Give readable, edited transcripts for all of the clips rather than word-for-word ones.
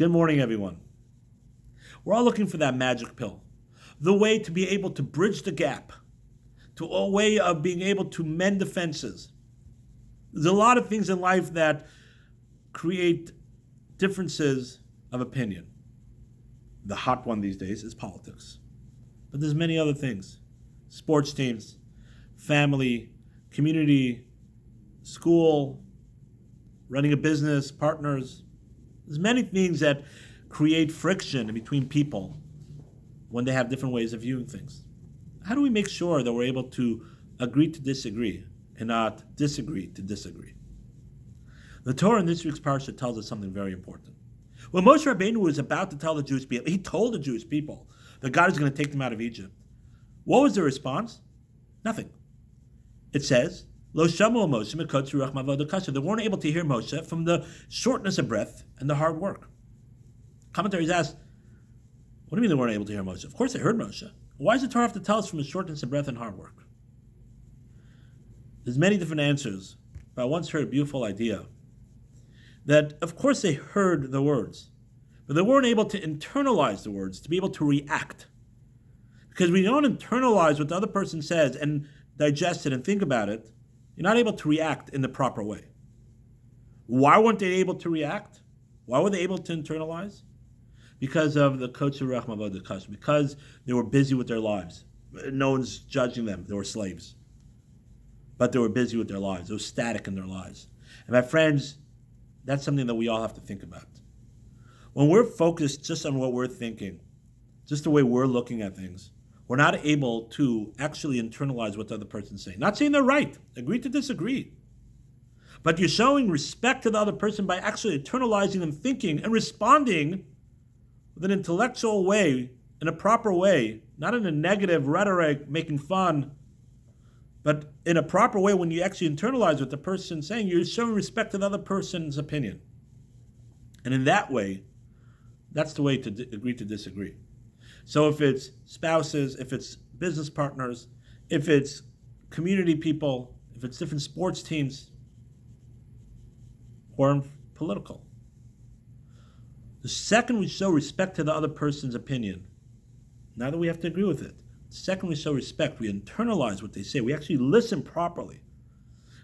Good morning, everyone. We're all looking for that magic pill, the way to be able to bridge the gap, to a way of being able to mend the fences. There's a lot of things in life that create differences of opinion. The hot one these days is politics. But there's many other things. Sports teams, family, community, school, running a business, partners. There's many things that create friction between people when they have different ways of viewing things. How do we make sure that we're able to agree to disagree and not disagree to disagree? The Torah in this week's parsha tells us something very important. When Moshe Rabbeinu was about to tell the Jewish people, he told the Jewish people that God is going to take them out of Egypt. What was the response? Nothing. It says, Lo shamu Moshe mikotz ruach mavod kasha. They weren't able to hear Moshe from the shortness of breath and the hard work. Commentaries ask, what do you mean they weren't able to hear Moshe? Of course they heard Moshe. Why does the Torah have to tell us from his shortness of breath and hard work? There's many different answers, but I once heard a beautiful idea that, of course, they heard the words, but they weren't able to internalize the words, to be able to react. Because when you don't internalize what the other person says and digest it and think about it, you're not able to react in the proper way. Why weren't they able to react? Why were they able to internalize? Because of the Kotzer Rachma Vodakash, because they were busy with their lives. No one's judging them. They were slaves. But they were busy with their lives. They were static in their lives. And my friends, that's something that we all have to think about. When we're focused just on what we're thinking, just the way we're looking at things, we're not able to actually internalize what the other person's saying. Not saying they're right. Agree to disagree. But you're showing respect to the other person by actually internalizing and thinking and responding with an intellectual way, in a proper way, not in a negative rhetoric, making fun, but in a proper way. When you actually internalize what the person's saying, you're showing respect to the other person's opinion. And in that way, that's the way to agree to disagree. So if it's spouses, if it's business partners, if it's community people, if it's different sports teams, or political. The second we show respect to the other person's opinion, now that we have to agree with it, the second we show respect, we internalize what they say. We actually listen properly.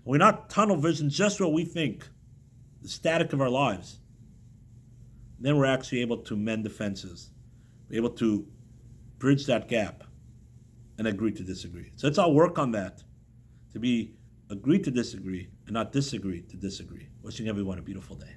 We're not tunnel vision, just what we think, the static of our lives. Then we're actually able to mend the fences. We're able to bridge that gap and agree to disagree. So let's all work on that, to be agree to disagree and not disagree to disagree. Wishing everyone a beautiful day.